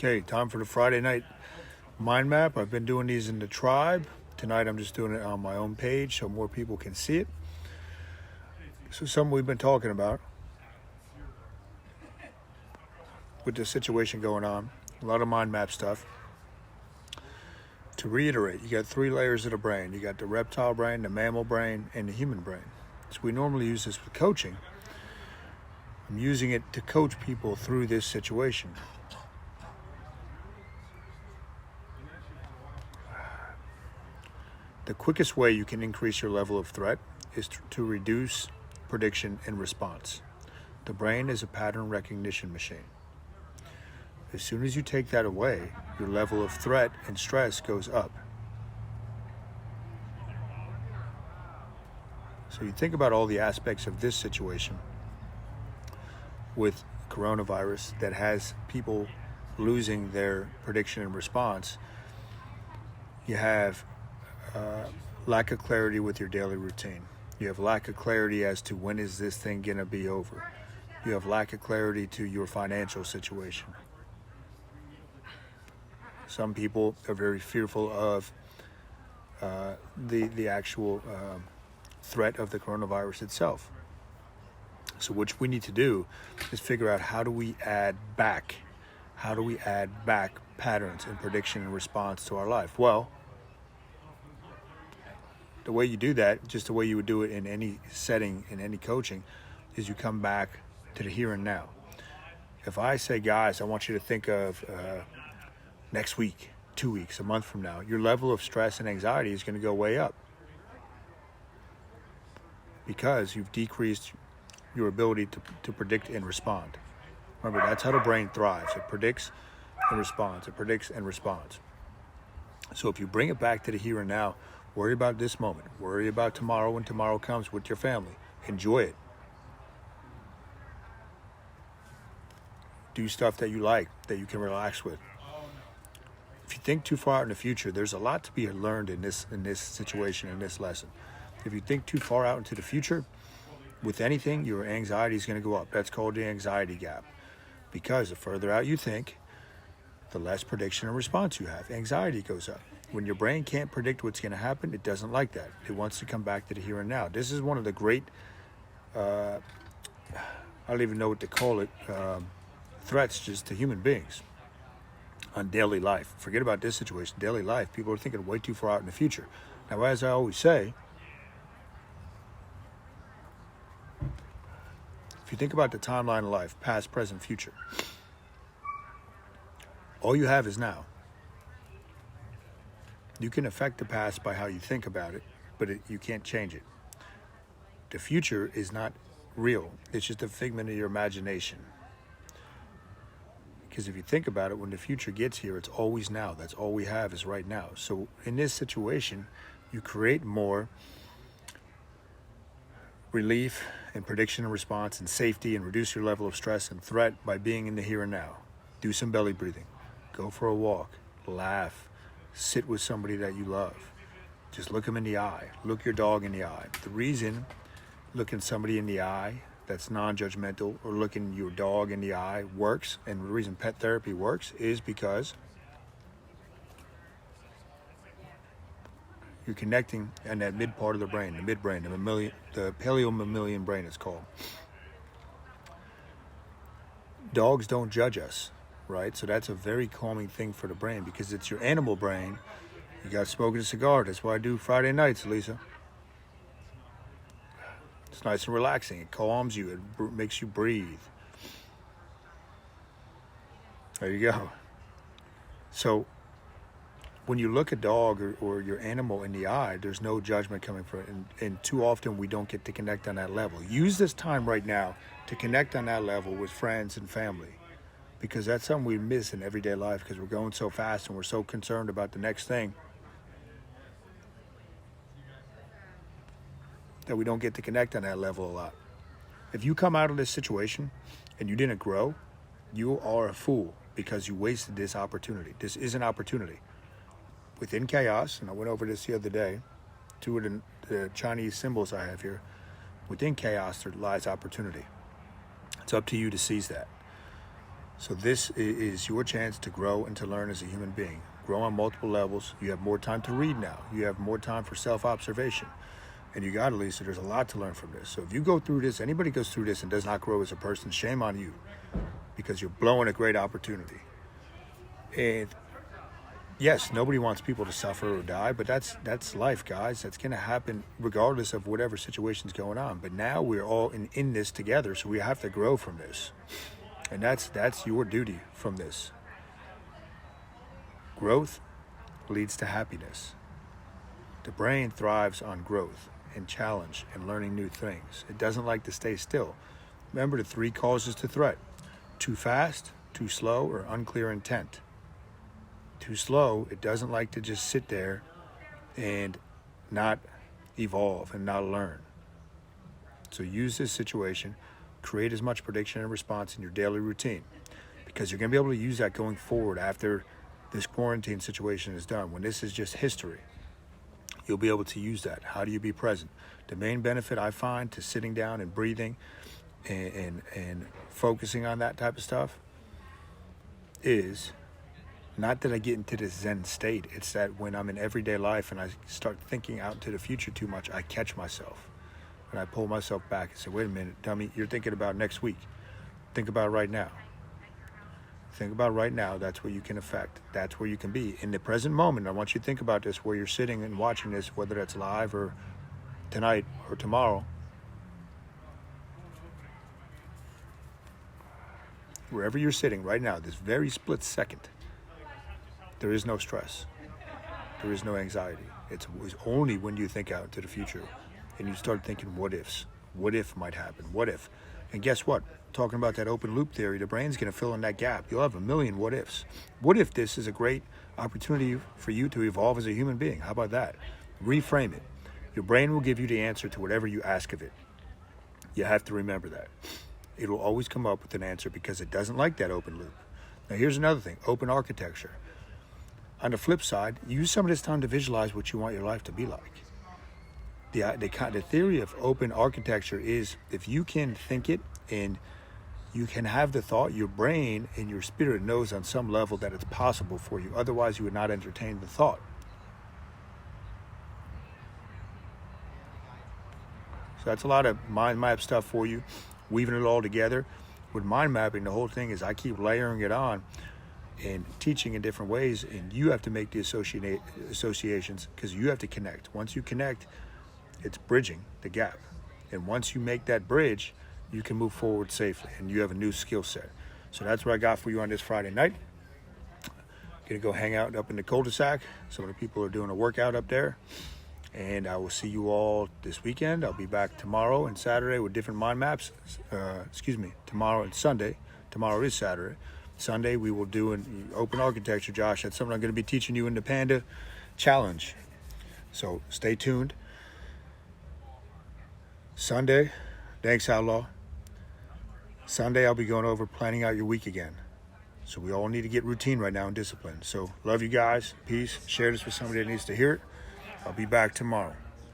Okay, time for the Friday night mind map. I've been doing these in the tribe. Tonight I'm just doing it on my own page so more people can see it. So something we've been talking about with the situation going on, a lot of mind map stuff. To reiterate, you got 3 layers of the brain. You got the reptile brain, the mammal brain, and the human brain. So we normally use this with coaching. I'm using it to coach people through this situation. The quickest way you can increase your level of threat is to reduce prediction and response. The brain is a pattern recognition machine. As soon as you take that away, your level of threat and stress goes up. So you think about all the aspects of this situation with coronavirus that has people losing their prediction and response. You have lack of clarity with your daily routine. You have lack of clarity as to when is this thing going to be over. You have lack of clarity to your financial situation. Some people are very fearful of the actual threat of the coronavirus itself. So what we need to do is figure out how do we add back patterns and prediction and response to our life. Well, the way you do that, just the way you would do it in any setting, in any coaching, is you come back to the here and now. If I say, guys, I want you to think of next week, 2 weeks, a month from now, your level of stress and anxiety is going to go way up because you've decreased your ability to predict and respond. Remember, that's how the brain thrives. It predicts and responds. It predicts and responds. So if you bring it back to the here and now, worry about this moment. Worry about tomorrow when tomorrow comes with your family. Enjoy it. Do stuff that you like, that you can relax with. If you think too far out in the future, there's a lot to be learned in this situation, in this lesson. If you think too far out into the future, with anything, your anxiety is going to go up. That's called the anxiety gap. Because the further out you think, the less prediction and response you have. Anxiety goes up. When your brain can't predict what's going to happen, it doesn't like that. It wants to come back to the here and now. This is one of the great, I don't even know what to call it, threats just to human beings on daily life. Forget about this situation. Daily life, people are thinking way too far out in the future. Now, as I always say, if you think about the timeline of life, past, present, future, all you have is now. You can affect the past by how you think about it, but you can't change it. The future is not real. It's just a figment of your imagination. Because if you think about it, when the future gets here, it's always now. That's all we have is right now. So in this situation, you create more relief and prediction and response and safety and reduce your level of stress and threat by being in the here and now. Do some belly breathing. Go for a walk. Laugh. Sit with somebody that you love. Just look them in the eye. Look your dog in the eye. The reason looking somebody in the eye that's non-judgmental or looking your dog in the eye works, and the reason pet therapy works is because you're connecting in that mid part of the brain, the midbrain, the paleo-mammalian brain it's called. Dogs don't judge us, right? So that's a very calming thing for the brain because it's your animal brain. You got smoking a cigar. That's what I do Friday nights, Lisa. It's nice and relaxing. It calms you. It makes you breathe. There you go. So when you look a dog or your animal in the eye, there's no judgment coming from it. And too often we don't get to connect on that level. Use this time right now to connect on that level with friends and family. Because that's something we miss in everyday life because we're going so fast and we're so concerned about the next thing that we don't get to connect on that level a lot. If you come out of this situation and you didn't grow, you are a fool because you wasted this opportunity. This is an opportunity. Within chaos, and I went over this the other day, 2 of the Chinese symbols I have here, within chaos there lies opportunity. It's up to you to seize that. So this is your chance to grow and to learn as a human being. Grow on multiple levels. You have more time to read now. You have more time for self-observation. And you got it, Lisa. There's a lot to learn from this. So if you go through this, anybody goes through this and does not grow as a person, shame on you, because you're blowing a great opportunity. And yes, nobody wants people to suffer or die, but that's life, guys. That's going to happen regardless of whatever situation's going on. But now we're all in this together, so we have to grow from this. And that's your duty from this. Growth leads to happiness. The brain thrives on growth and challenge and learning new things. It doesn't like to stay still. Remember the 3 causes to threat: too fast, too slow, or unclear intent. Too slow, it doesn't like to just sit there and not evolve and not learn. So use this situation, create as much prediction and response in your daily routine, because you're going to be able to use that going forward after this quarantine situation is done. When this is just history, you'll be able to use that. How do you be present? The main benefit I find to sitting down and breathing and focusing on that type of stuff is not that I get into this Zen state. It's that when I'm in everyday life and I start thinking out into the future too much, I catch myself. And I pull myself back and say, wait a minute, dummy, you're thinking about next week. Think about right now. Think about right now. That's where you can affect. That's where you can be. In the present moment, I want you to think about this, where you're sitting and watching this, whether that's live or tonight or tomorrow. Wherever you're sitting right now, this very split second, there is no stress. There is no anxiety. It's only when you think out into the future and you start thinking what ifs. What if might happen? What if? And guess what? Talking about that open loop theory, the brain's going to fill in that gap. You'll have a million what ifs. What if this is a great opportunity for you to evolve as a human being? How about that? Reframe it. Your brain will give you the answer to whatever you ask of it. You have to remember that. It will always come up with an answer because it doesn't like that open loop. Now here's another thing, open architecture. On the flip side, use some of this time to visualize what you want your life to be like. The theory of open architecture is if you can think it and you can have the thought, your brain and your spirit knows on some level that it's possible for you. Otherwise, you would not entertain the thought. So that's a lot of mind map stuff for you, weaving it all together. With mind mapping, the whole thing is I keep layering it on and teaching in different ways, and you have to make the associations because you have to connect. Once you connect, it's bridging the gap. And once you make that bridge, you can move forward safely and you have a new skill set. So that's what I got for you on this Friday night. Gonna go hang out up in the cul-de-sac. Some of the people are doing a workout up there. And I will see you all this weekend. I'll be back tomorrow and Saturday with different mind maps. Tomorrow and Sunday. Tomorrow is Saturday. Sunday we will do an open architecture, Josh. That's something I'm going to be teaching you in the Panda Challenge. So stay tuned. Sunday, thanks Outlaw. Sunday I'll be going over planning out your week again. So we all need to get routine right now and discipline. So love you guys. Peace. Share this with somebody that needs to hear it. I'll be back tomorrow.